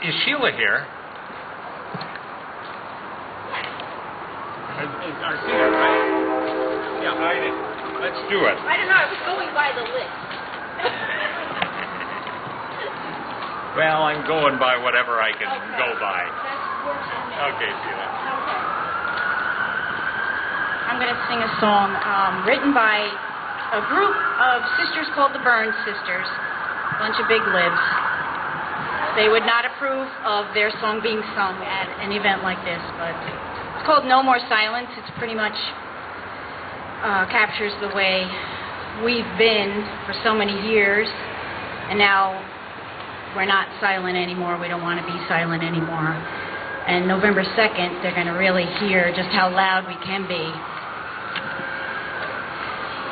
Is Sheila here? Our singer, right? Yeah, let's do it. I don't know, I was going by the list. Well, I'm going by whatever I can go by. Okay, Sheila. I'm going to sing a song written by a group of sisters called the Burns Sisters, a bunch of big libs. They would not approve of their song being sung at an event like this, but it's called No More Silence. It's pretty much captures the way we've been for so many years, and now we're not silent anymore. We don't want to be silent anymore. And November 2nd, they're going to really hear just how loud we can be.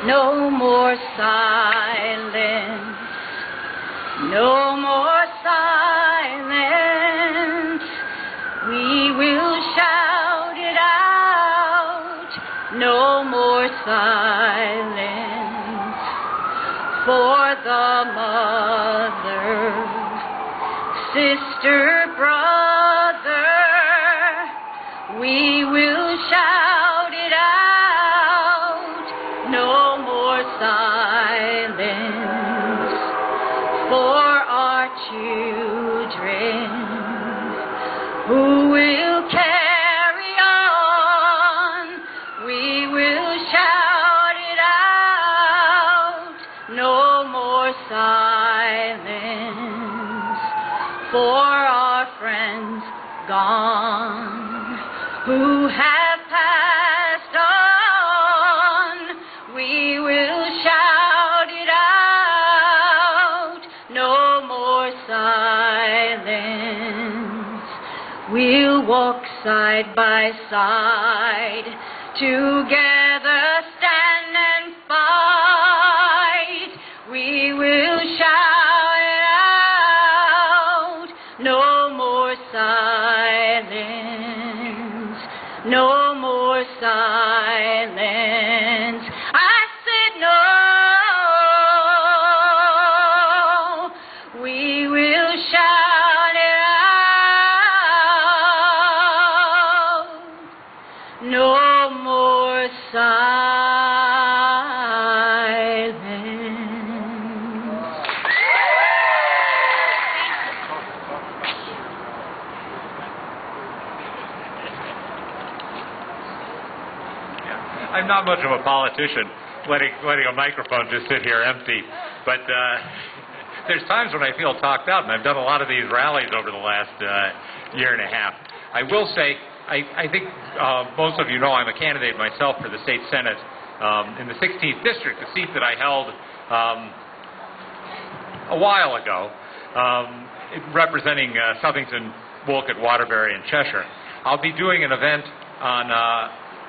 No more silence. No more silence. We will shout it out. No more silence. For the mother, sister, brother, we will shout it out. No more silence for our children who will carry on. We will shout it out. No more silence for our friends gone who have passed on. We will shout it out. No more silence. We'll walk side by side, together stand and fight. We will shout it out. No more silence. No more silence. I said no. We will shout it out. No more silence. I'm not much of a politician, letting a microphone just sit here empty. But there's times when I feel talked out, and I've done a lot of these rallies over the last year and a half. I will say, I think most of you know I'm a candidate myself for the state senate in the 16th district, a seat that I held a while ago, representing Southington, Wolcott, Waterbury, and Cheshire. I'll be doing an event on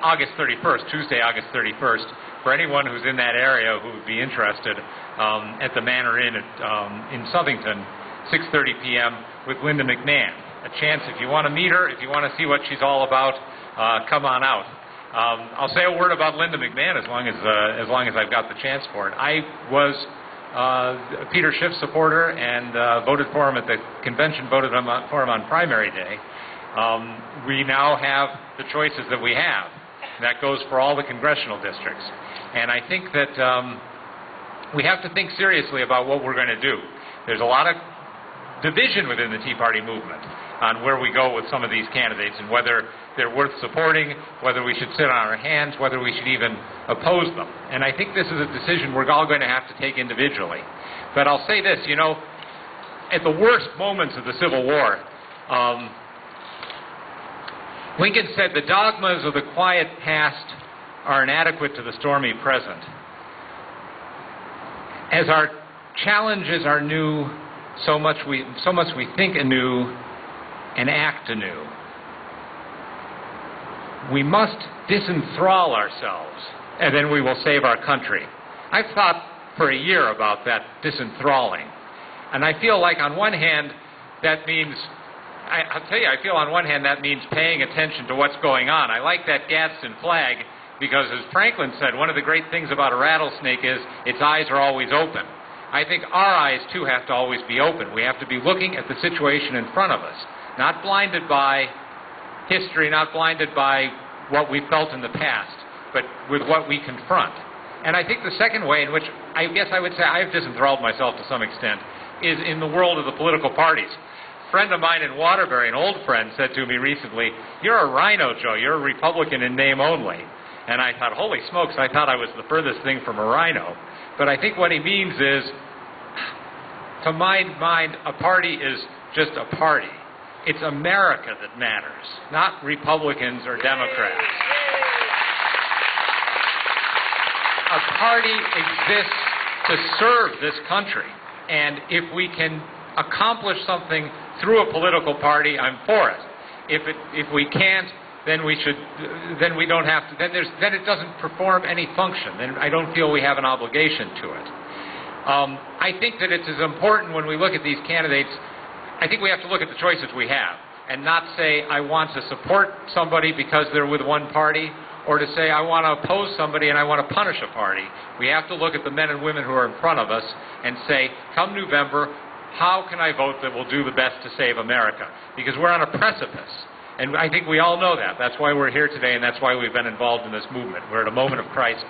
August 31st, Tuesday, August 31st, for anyone who's in that area who would be interested at the Manor Inn in Southington, 6:30 p.m. with Linda McMahon. A chance, if you want to meet her, if you want to see what she's all about, come on out. I'll say a word about Linda McMahon as long as I've got the chance for it. I was a Peter Schiff supporter and voted for him at the convention, voted for him on primary day. We now have the choices that we have. That goes for all the congressional districts. And I think that we have to think seriously about what we're going to do. There's a lot of division within the Tea Party movement on where we go with some of these candidates and whether they're worth supporting, whether we should sit on our hands, whether we should even oppose them. And I think this is a decision we're all going to have to take individually. But I'll say this, you know, at the worst moments of the Civil War, Lincoln said, "The dogmas of the quiet past are inadequate to the stormy present." As our challenges are new, so much we think anew and act anew. We must disenthrall ourselves, and then we will save our country. I've thought for a year about that disenthralling, and I feel like on one hand that means I'll tell you, I feel on one hand that means paying attention to what's going on. I like that Gadsden flag because, as Franklin said, one of the great things about a rattlesnake is its eyes are always open. I think our eyes, too, have to always be open. We have to be looking at the situation in front of us, not blinded by history, not blinded by what we felt in the past, but with what we confront. And I think the second way in which I guess I would say I've disenthralled myself to some extent is in the world of the political parties. A friend of mine in Waterbury, an old friend, said to me recently, "You're a rhino, Joe. You're a Republican in name only." And I thought, holy smokes, I thought I was the furthest thing from a rhino. But I think what he means is, to my mind, a party is just a party. It's America that matters, not Republicans or Democrats. A party exists to serve this country. And if we can accomplish something through a political party, I'm for it. If we can't, then we don't have to. Then it doesn't perform any function. Then I don't feel we have an obligation to it. I think that it's as important when we look at these candidates. I think we have to look at the choices we have and not say I want to support somebody because they're with one party, or to say I want to oppose somebody and I want to punish a party. We have to look at the men and women who are in front of us and say, come November, how can I vote that will do the best to save America? Because we're on a precipice. And I think we all know that. That's why we're here today, and that's why we've been involved in this movement. We're at a moment of crisis.